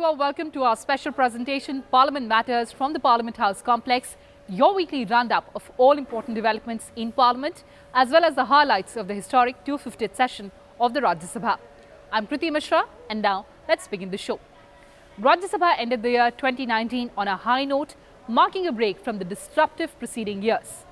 warm welcome to our special presentation, Parliament Matters from the Parliament House Complex, your weekly roundup of all important developments in Parliament, as well as the highlights of the historic 250th session of the Rajya Sabha. I'm Kriti Mishra, and now let's begin the show. Rajya Sabha ended the year 2019 on a high note, marking a break from the disruptive preceding years.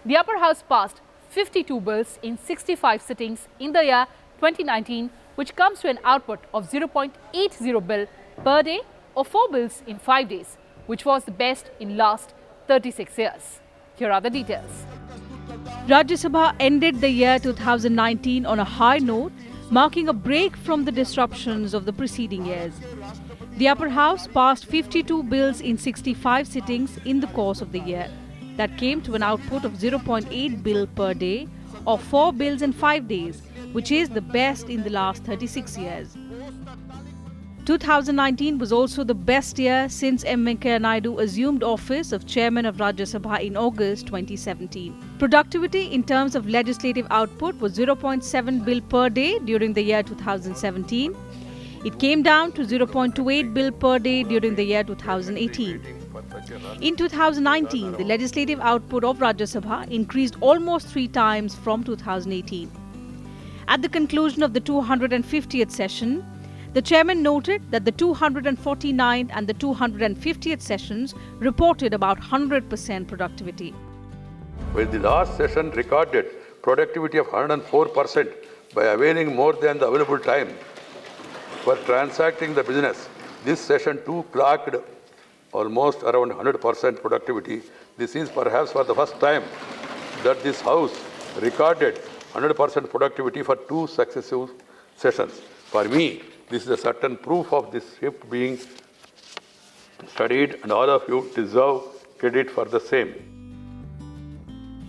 The upper house passed 52 bills in 65 sittings in the year 2019, which comes to an output of 0.80 bill per day or 4 bills in 5 days, which was the best in last 36 years. Here are the details. Rajya Sabha ended the year 2019 on a high note, marking a break from the disruptions of the preceding years. The upper house passed 52 bills in 65 sittings in the course of the year. That came to an output of 0.8 bill per day or 4 bills in 5 days, which is the best in the last 36 years. 2019 was also the best year since M. Venkaiah Naidu assumed office of Chairman of Rajya Sabha in August 2017. Productivity in terms of legislative output was 0.7 bill per day during the year 2017. It came down to 0.28 bill per day during the year 2018. In 2019, the legislative output of Rajya Sabha increased almost 3 times from 2018. At the conclusion of the 250th session, the chairman noted that the 249th and the 250th sessions reported about 100% productivity. Well, the last session recorded productivity of 104% by availing more than the available time for transacting the business. This session too clocked almost around 100% productivity. This is perhaps for the first time that this House recorded 100% productivity for 2 successive sessions. For me, this is a certain proof of this shift being studied, and all of you deserve credit for the same.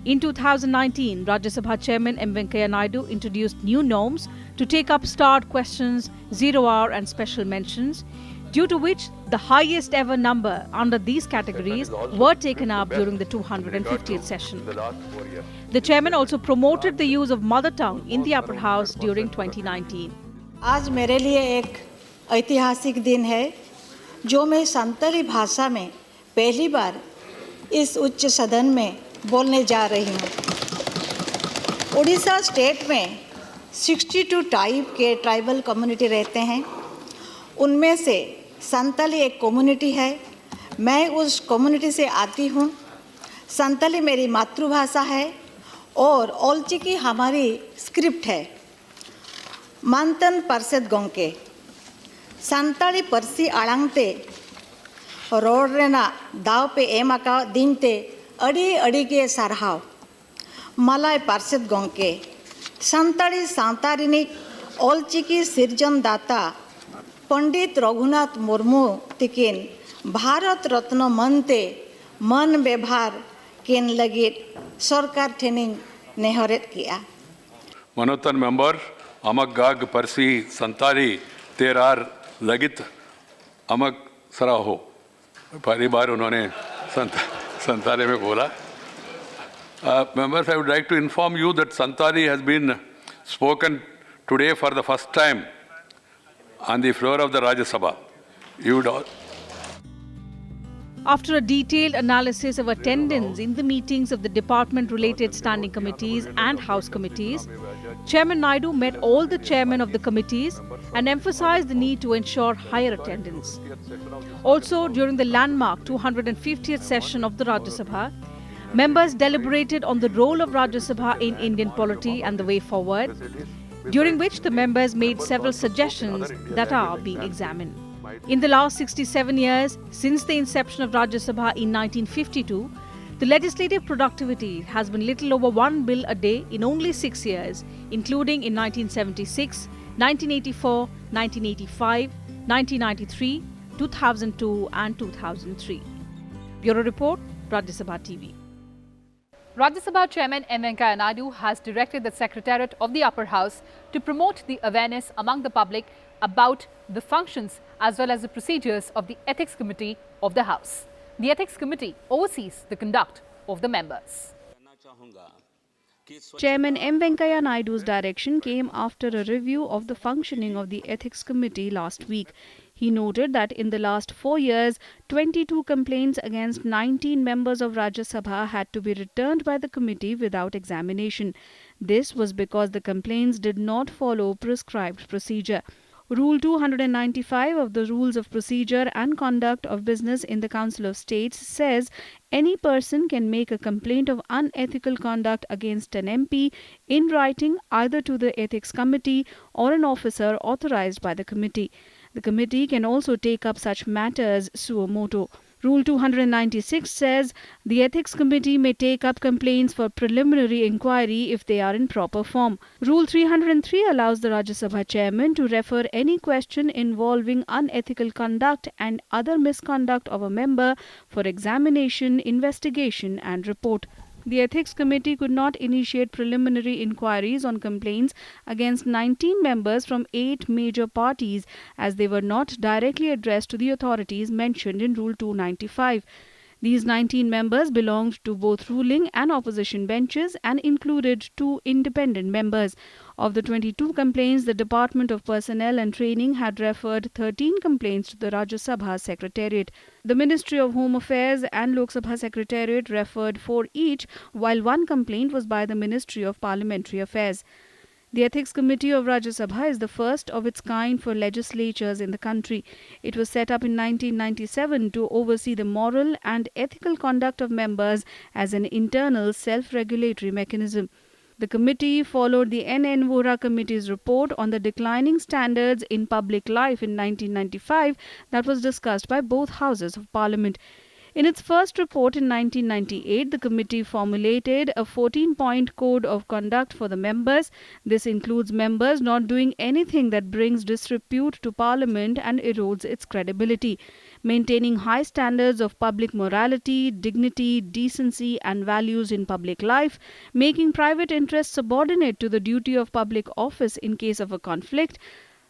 In 2019, Rajya Sabha Chairman M. Venkaiah Naidu introduced new norms to take up starred questions, 0 hour and special mentions, due to which the highest ever number under these categories were taken up during the 250th session. The chairman also promoted the use of mother tongue in the upper house during 2019. आज मेरे लिए एक ऐतिहासिक दिन है जो मैं संताली भाषा में पहली बार इस उच्च सदन में बोलने जा रही हूँ। उड़ीसा स्टेट में 62 टाइप के ट्राइबल कम्युनिटी रहते हैं। उनमें से संताली एक कम्युनिटी है। मैं उस कम्युनिटी से आती हूँ। संताली मेरी मातृभाषा है और ओलचिकी हमारी स्क्रिप्ट है। मानतन परसेद गोंके संताली परसी आड़ांगते रोड रेना दाव पे एमाका दिनते अड़ी अड़ी के सारहाव मलाई परसेद गोंके संताली सांतारिनी ओलचिकी सिरजन दाता पंडित रघुनाथ मुर्मू तिकिन भारत रत्न मनते मन व्यवहार केन लगे सरकार ट्रेनिंग नेहरेत किया। मनोतन मेंबर अमक गाग परसी संताली तेरार लगित अमक सरा हो। पहली बार उन्होंने संताली में बोला। Members, I would like to inform you that Santali has been spoken today for the first time on the floor of the Rajya Sabha. You would all... After a detailed analysis of attendance in the meetings of the department-related standing committees and House committees, Chairman Naidu met all the chairmen of the committees and emphasized the need to ensure higher attendance. Also, during the landmark 250th session of the Rajya Sabha, members deliberated on the role of Rajya Sabha in Indian polity and the way forward, during which the members made several suggestions that are being examined. In the last 67 years, since the inception of Rajya Sabha in 1952, the legislative productivity has been little over 1 bill a day in only 6 years, including in 1976, 1984, 1985, 1993, 2002 and 2003. Bureau Report, Rajya Sabha TV. Rajya Sabha Chairman M. Venkaiah Naidu has directed the Secretariat of the Upper House to promote the awareness among the public about the functions as well as the procedures of the Ethics Committee of the House. The Ethics Committee oversees the conduct of the members. Chairman M. Venkaiah Naidu's direction came after a review of the functioning of the Ethics Committee last week. He noted that in the last 4 years, 22 complaints against 19 members of Rajya Sabha had to be returned by the committee without examination. This was because the complaints did not follow prescribed procedure. Rule 295 of the Rules of Procedure and Conduct of Business in the Council of States says any person can make a complaint of unethical conduct against an MP in writing either to the Ethics Committee or an officer authorized by the committee. The committee can also take up such matters suo motu. Rule 296 says the Ethics Committee may take up complaints for preliminary inquiry if they are in proper form. Rule 303 allows the Rajya Sabha chairman to refer any question involving unethical conduct and other misconduct of a member for examination, investigation and report. The Ethics Committee could not initiate preliminary inquiries on complaints against 19 members from 8 major parties as they were not directly addressed to the authorities mentioned in Rule 295. These 19 members belonged to both ruling and opposition benches and included 2 independent members. Of the 22 complaints, the Department of Personnel and Training had referred 13 complaints to the Rajya Sabha Secretariat. The Ministry of Home Affairs and Lok Sabha Secretariat referred 4 each, while 1 complaint was by the Ministry of Parliamentary Affairs. The Ethics Committee of Rajya Sabha is the first of its kind for legislatures in the country. It was set up in 1997 to oversee the moral and ethical conduct of members as an internal self-regulatory mechanism. The committee followed the N.N. Vohra Committee's report on the declining standards in public life in 1995 that was discussed by both houses of Parliament. In its first report in 1998, the committee formulated a 14-point code of conduct for the members. This includes members not doing anything that brings disrepute to Parliament and erodes its credibility, maintaining high standards of public morality, dignity, decency and values in public life, making private interests subordinate to the duty of public office in case of a conflict,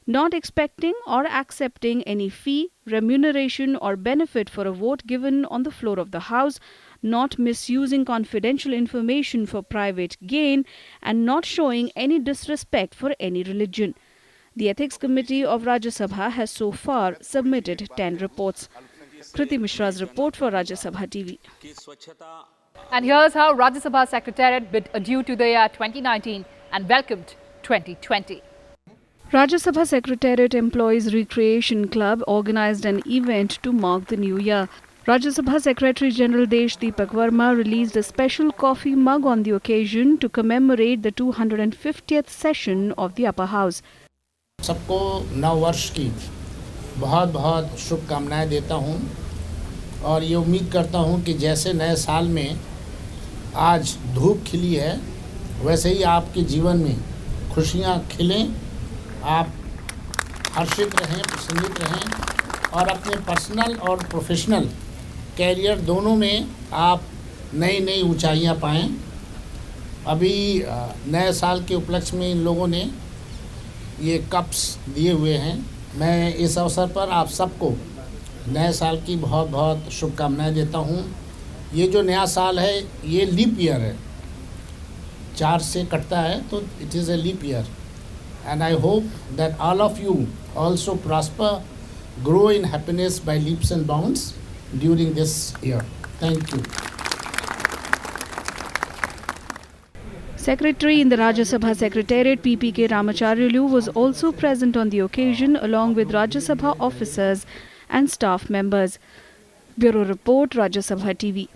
not expecting or accepting any fee, remuneration or benefit for a vote given on the floor of the House, not misusing confidential information for private gain, and not showing any disrespect for any religion. The Ethics Committee of Rajya Sabha has so far submitted 10 reports. Kriti Mishra's report for Rajya Sabha TV. And here's how Rajya Sabha Secretariat bid adieu to the year 2019 and welcomed 2020. Rajya Sabha Secretariat Employees Recreation Club organized an event to mark the new year. Rajya Sabha Secretary General Desh Deepak Verma released a special coffee mug on the occasion to commemorate the 250th session of the Upper House. सबको नव वर्ष की बहुत बहुत शुभकामनाएं देता हूं और ये उम्मीद करता हूं कि जैसे नए साल में आज धूप खिली है वैसे ही आपके जीवन में खुशियां खिलें, आप हर्षित रहें, प्रसन्नित रहें और अपने पर्सनल और प्रोफेशनल कैरियर दोनों में आप नई नई ऊंचाइयां पाएं। अभी नए साल के उपलक्ष्य में इन लोगों ने ये कप्स दिए हुए हैं। मैं इस अवसर पर आप सबको नए साल की बहुत बहुत शुभकामनाएं देता हूं। ये जो नया साल है ये लीप ईयर है, 4 से कटता है तो it is a leap year and I hope that all of you also prosper, grow in happiness by leaps and bounds during this year. Thank you. Secretary in the Rajya Sabha Secretariat PPK Ramacharyulu was also present on the occasion along with Rajya Sabha officers and staff members. Bureau Report, Rajya Sabha TV.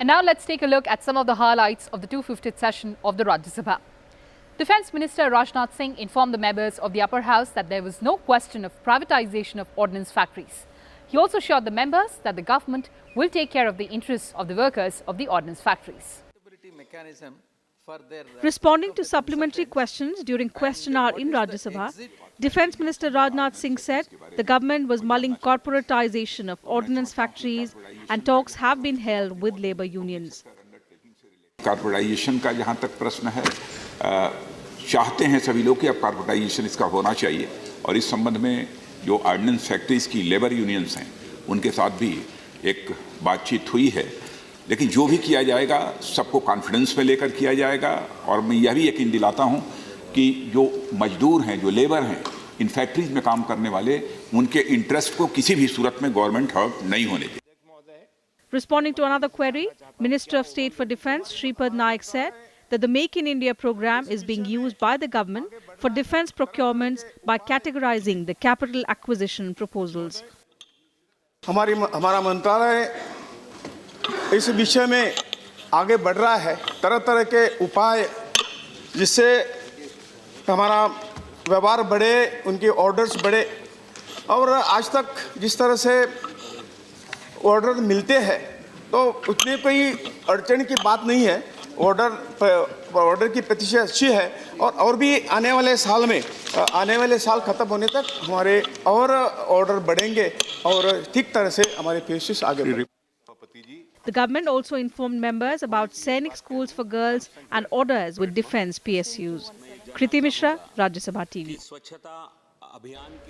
And now let's take a look at some of the highlights of the 250th session of the Rajya Sabha. Defence Minister Rajnath Singh informed the members of the upper house that there was no question of privatisation of ordnance factories. He also assured the members that the government will take care of the interests of the workers of the ordnance factories. Responding to supplementary questions during question hour in Rajya Sabha, Defence Minister Rajnath Singh said the government was mulling corporatisation of ordnance factories and talks have been held with labour unions. Corporatisation का जहाँ तक प्रश्न है, चाहते हैं सभी लोग कि अब कॉर्पोरेटाइजेशन इसका होना चाहिए और इस संबंध में जो ऑर्डिनेंस फैक्ट्रीज़ की लेबर यूनियंस हैं उनके साथ भी एक बातचीत हुई है। लेकिन जो भी किया जाएगा सबको कॉन्फिडेंस में लेकर किया जाएगा और मैं यह भी यकीन दिलाता हूं कि जो मजदूर हैं, जो लेबर हैं, इन फैक्ट्रीज़ में काम करने वाले उनके इंटरेस्ट को किसी भी सूरत में गवर्नमेंट हर्ट नहीं होने दे। Responding to another query, Minister of State for Defence Shripad Naik said that the Make in India program is being used by the government for defence procurements by categorizing the capital acquisition proposals. हमारा मंत्रालय इस विषय में आगे बढ़ रहा है, तरह तरह के उपाय जिससे हमारा व्यवहार बढ़े, उनके ऑर्डर्स बढ़े। और आज तक जिस तरह से ऑर्डर मिलते हैं तो उतनी कोई अड़चन की बात नहीं है। ऑर्डर की प्रतिशत अच्छी है और भी आने वाले साल खत्म होने तक हमारे और ऑर्डर बढ़ेंगे और ठीक तरह से हमारे पेशेस आगे बढ़ेंगे। The government also informed members about Sainik schools for girls and orders with defence PSUs. Kriti Mishra, Rajya Sabha TV.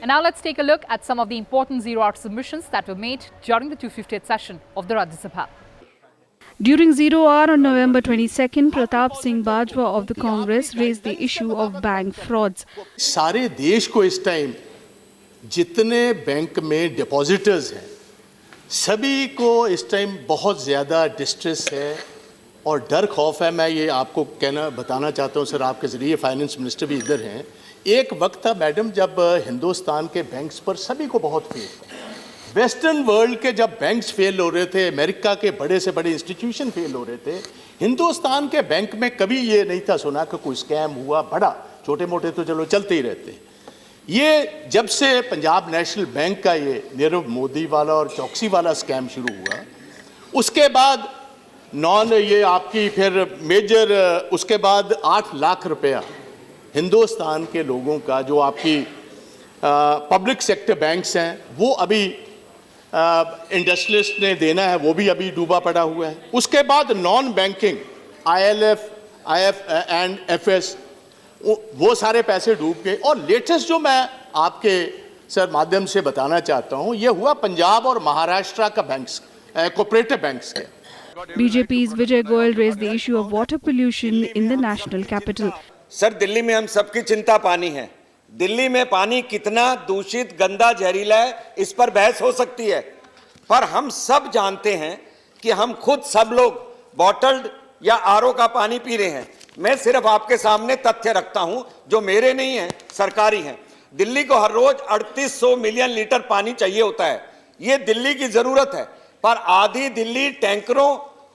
And now let's take a look at some of the important zero-hour submissions that were made during the 250th session of the Rajya Sabha. During zero hour on November 22nd, Pratap Singh Bajwa of the Congress raised the issue of bank frauds. सारे देश को इस time जितने bank में depositors हैं सभी को इस टाइम बहुत ज़्यादा डिस्ट्रेस है और डर खौफ है। मैं ये आपको बताना चाहता हूँ सर, आपके ज़रिए फाइनेंस मिनिस्टर भी इधर हैं। एक वक्त था मैडम जब हिंदुस्तान के बैंक्स पर सभी को बहुत फेल था। वेस्टर्न वर्ल्ड के जब बैंक्स फेल हो रहे थे, अमेरिका के बड़े से बड़े इंस्टीट्यूशन फेल हो रहे थे, हिंदुस्तान के बैंक में कभी ये नहीं था सुना कि कोई स्कैम हुआ। बड़ा छोटे मोटे तो चलो चलते ही रहते। ये जब से पंजाब नेशनल बैंक का ये नीरव मोदी वाला और चौकसी वाला स्कैम शुरू हुआ, उसके बाद ये आपकी फिर मेजर, उसके बाद 8 लाख रुपया हिंदुस्तान के लोगों का जो आपकी पब्लिक सेक्टर बैंक्स हैं वो अभी इंडस्ट्रियलिस्ट ने देना है, वो भी अभी डूबा पड़ा हुआ है। उसके बाद non banking ILF, IF and FS वो सारे पैसे डूब गए। और लेटेस्ट जो मैं आपके सर माध्यम से बताना चाहता हूँ ये हुआ पंजाब और महाराष्ट्र का बैंक्स, कोऑपरेटिव बैंक्स के। BJP's Vijay Goyal raised the issue of water pollution in the national capital. Sir Delhi में हम सबकी चिंता पानी है। दिल्ली में पानी कितना दूषित, गंदा, जहरीला है इस पर बहस हो सकती है, पर हम सब जानते हैं कि हम खुद सब लोग बॉटल्ड या RO का पानी पी रहे हैं। मैं सिर्फ आपके सामने तथ्य रखता हूं जो मेरे नहीं हैं, सरकारी हैं। दिल्ली को हर रोज 3800 मिलियन लीटर पानी चाहिए होता है। ये दिल्ली की जरूरत है, पर आधी दिल्ली टैंकरों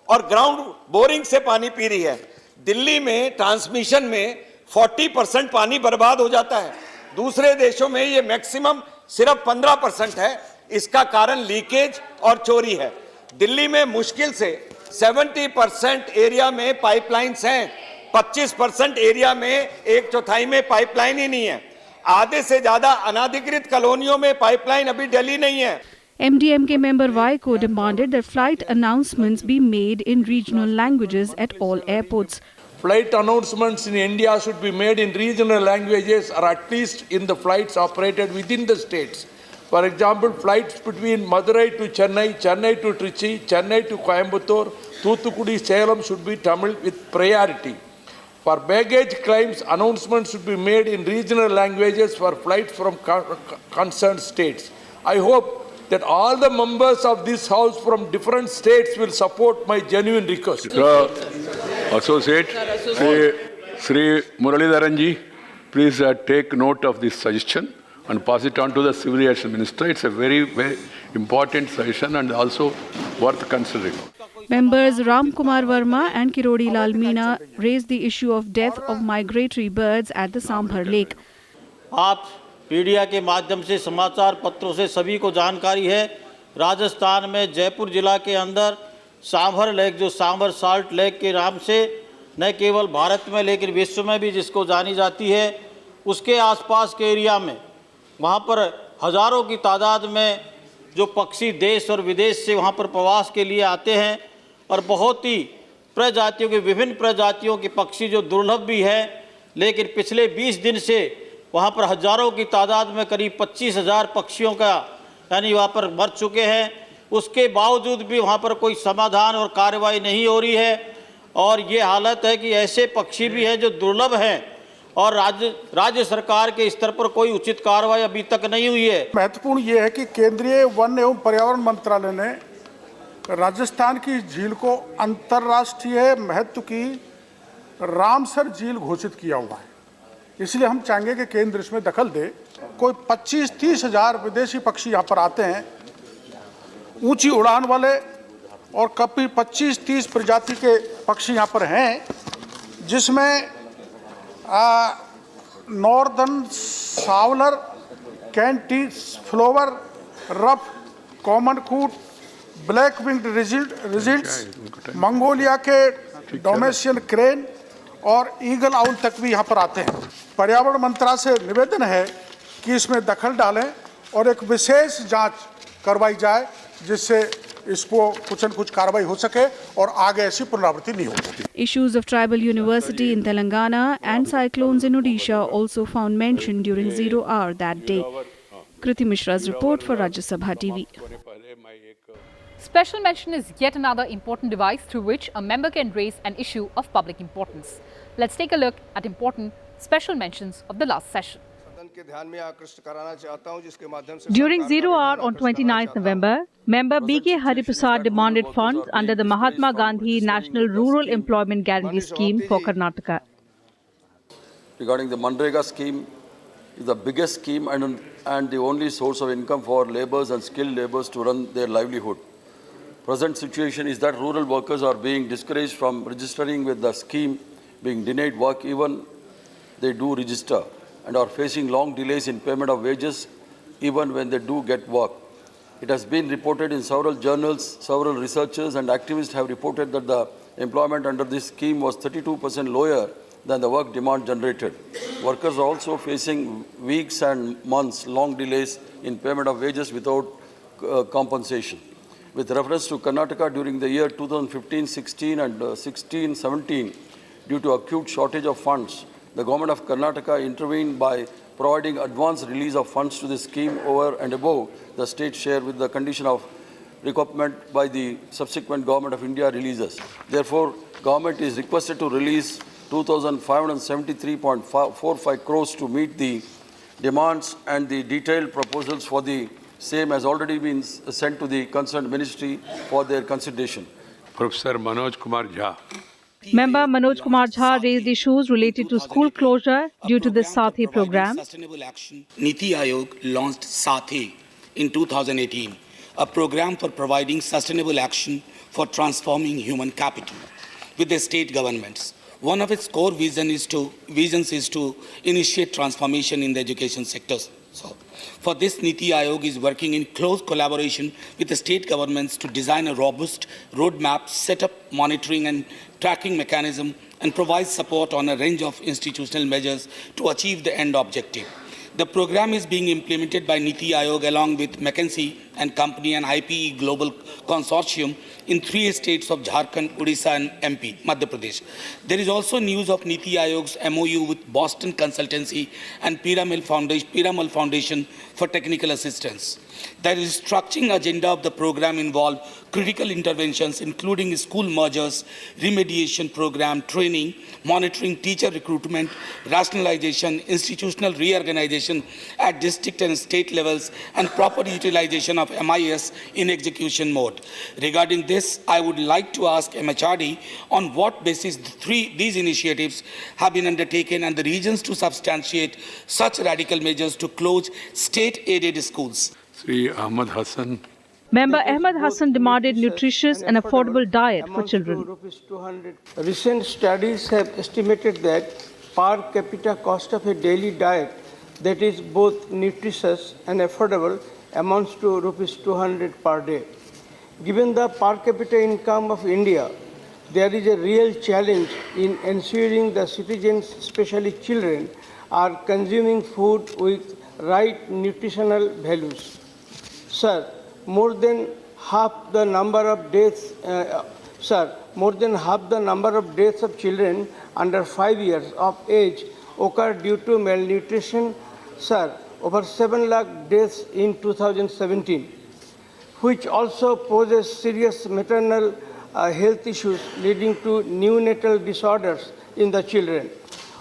और ग्राउंड बोरिंग से पानी पी रही है। दिल्ली में ट्रांसमिशन में 40% पानी बर्बाद हो जाता है। दूसरे देशों में ये मैक्सिमम सिर्फ 15% है। इसका कारण लीकेज और चोरी है। दिल्ली में मुश्किल से 70% एरिया में पाइपलाइंस हैं, 25% एरिया में 1/4 में पाइपलाइन ही नहीं है। आधे से ज्यादा अनाधिकृत कॉलोनियों में पाइपलाइन अभी डली नहीं है। MDMK member Vaiko demanded that flight announcements be made in regional languages at all airports. Flight announcements in India should be made in regional languages or at least in the flights operated within the states. For example, flights between Madurai to Chennai, Chennai to Trichy, Chennai to Coimbatore, Thoothukudi, Salem should be Tamil with priority. For baggage claims, announcements should be made in regional languages for flights from concerned states. I hope that all the members of this house from different states will support my genuine request. Associate Sri Muralidharan ji, please take note of this suggestion and pass it on to the Civil Aviation Minister. It's a very, very important suggestion and also worth considering. Members Ram Kumar Verma and Kirodi Lal Meena raised the issue of death of migratory birds at the Sambhar Lake. आप media के माध्यम से, समाचार पत्रों से सभी को जानकारी है, राजस्थान में जयपुर जिला के अंदर सांभर लेक, जो सांभर साल्ट लेक के नाम से न केवल भारत में लेकिन विश्व में भी जिसको जानी जाती है, उसके आसपास के एरिया में वहाँ पर हज़ारों की तादाद में जो पक्षी देश और विदेश से वहाँ पर प्रवास के लिए आते हैं और बहुत ही प्रजातियों के, विभिन्न प्रजातियों के पक्षी जो दुर्लभ भी है, लेकिन पिछले 20 दिन से वहाँ पर हज़ारों की तादाद में करीब 25,000 पक्षियों का यानी वहाँ पर मर चुके हैं। उसके बावजूद भी वहाँ पर कोई समाधान और कार्रवाई नहीं हो रही है। और ये हालत है कि ऐसे पक्षी भी हैं जो दुर्लभ हैं और राज्य सरकार के स्तर पर कोई उचित कार्रवाई अभी तक नहीं हुई है। महत्वपूर्ण ये है कि केंद्रीय वन एवं पर्यावरण मंत्रालय ने राजस्थान की झील को अंतर्राष्ट्रीय महत्व की रामसर झील घोषित किया हुआ है। इसलिए हम चाहेंगे कि केंद्र इसमें दखल दे। कोई 25-30 हजार विदेशी पक्षी यहाँ पर आते हैं, ऊंची उड़ान वाले, और कभी 25-30 प्रजाति के पक्षी यहाँ पर हैं, जिसमें नॉर्दर्न सावलर, कैंटीस फ्लोवर, रफ, कॉमन कूट, ब्लैक विंग्ड रिजिल्ट्स, मंगोलिया के डोमेशियन क्रेन और ईगल आउल तक भी यहाँ पर आते हैं। पर्यावरण मंत्रालय से निवेदन है कि इसमें दखल डालें और एक विशेष जांच करवाई जाए, जिससे इसको कुछ न कुछ कार्रवाई हो सके और आगे ऐसी पुनरावृत्ति नहीं हो। Issues of tribal university in Telangana and cyclones in Odisha also found mention during 0 hour that day. Kriti Mishra's report for Rajya Sabha TV. Special mention is yet another important device through which a member can raise an issue of public importance. Let's take a look at important special mentions of the last session. During 0 hour on 29th November, member B.K. Hariprasad demanded funds under the Mahatma Gandhi National Rural Employment Guarantee Scheme for Karnataka. Regarding the Manrega scheme, is the biggest scheme and the only source of income for labourers and skilled labourers to run their livelihood. Present situation is that rural workers are being discouraged from registering with the scheme, being denied work even they do register, and are facing long delays in payment of wages even when they do get work. It has been reported in several journals, several researchers and activists have reported that the employment under this scheme was 32% lower than the work demand generated. Workers are also facing weeks and months long delays in payment of wages without compensation. With reference to Karnataka during the year 2015-16 and 16-17, due to acute shortage of funds, the government of Karnataka intervened by providing advance release of funds to the scheme over and above the state share with the condition of recoupment by the subsequent government of India releases. Therefore, government is requested to release 2,573.45 crores to meet the demands, and the detailed proposals for the same has already been sent to the concerned ministry for their consideration. Professor Manoj Kumar Jha. Member Manoj Kumar Jha raised issues related to school closure due to the Sathi program. Sustainable Action, Niti Aayog launched Sathi in 2018, a program for providing sustainable action for transforming human capital with the state governments. One of its core visions is to initiate transformation in the education sectors. So, for this, Niti Aayog is working in close collaboration with the state governments to design a robust roadmap, set up monitoring and tracking mechanism, and provide support on a range of institutional measures to achieve the end objective. The program is being implemented by Niti Aayog along with McKinsey and Company and IPE Global Consortium in 3 states of Jharkhand, Odisha and MP, Madhya Pradesh. There is also news of Niti Aayog's MOU with Boston Consultancy and Piramal Foundation for technical assistance. The restructuring agenda of the program involved critical interventions including school mergers, remediation program, training, monitoring teacher recruitment, rationalization, institutional reorganization at district and state levels, and proper utilization of MIS in execution mode. Regarding this, I would like to ask MHRD on what basis these initiatives have been undertaken and the reasons to substantiate such radical measures to close state-aided schools. Sri Ahmad Hassan. Member Ahmad Hassan demanded nutritious and affordable diet for children. Recent studies have estimated that per capita cost of a daily diet that is both nutritious and affordable amounts to rupees 200 per day. Given the per capita income of India, there is a real challenge in ensuring the citizens, especially children, are consuming food with right nutritional values. Sir, more than half the number of deaths of children under 5 years of age occur due to malnutrition. Sir, over 7 lakh deaths in 2017, which also poses serious maternal health issues leading to neonatal disorders in the children.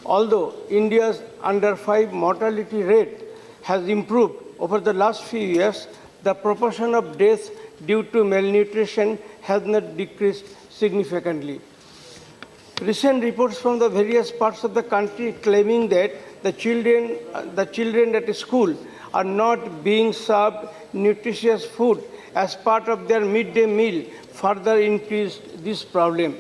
Although India's under 5 mortality rate has improved over the last few years, the proportion of deaths due to malnutrition has not decreased significantly. Recent reports from the various parts of the country claiming that the children at school are not being served nutritious food as part of their midday meal further increased this problem.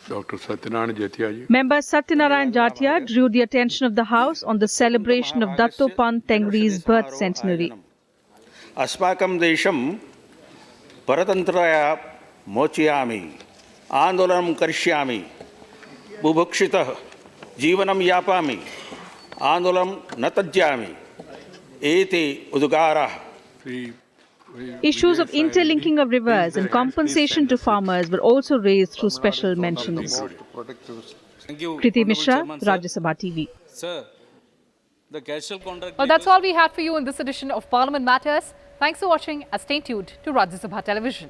Dr. Satyanarayana Jatia ji. Member Satyanarayan Jatia drew the attention of the House on the celebration of Dattopant Tengri's birth centenary. अस्माकं देशं परतन्त्रया मोचयामि आंदोलनं करिष्यामि बुभुक्षितः जीवनं यापामि आंदोलनं न त्यजामि एते उद्गाराः. Issues of interlinking of rivers and compensation to farmers were also raised through special mentions. Kriti Mishra, Rajya Sabha TV. Sir, the casual contract. Well, that's all we had for you in this edition of Parliament Matters. Thanks for watching and stay tuned to Rajya Sabha Television.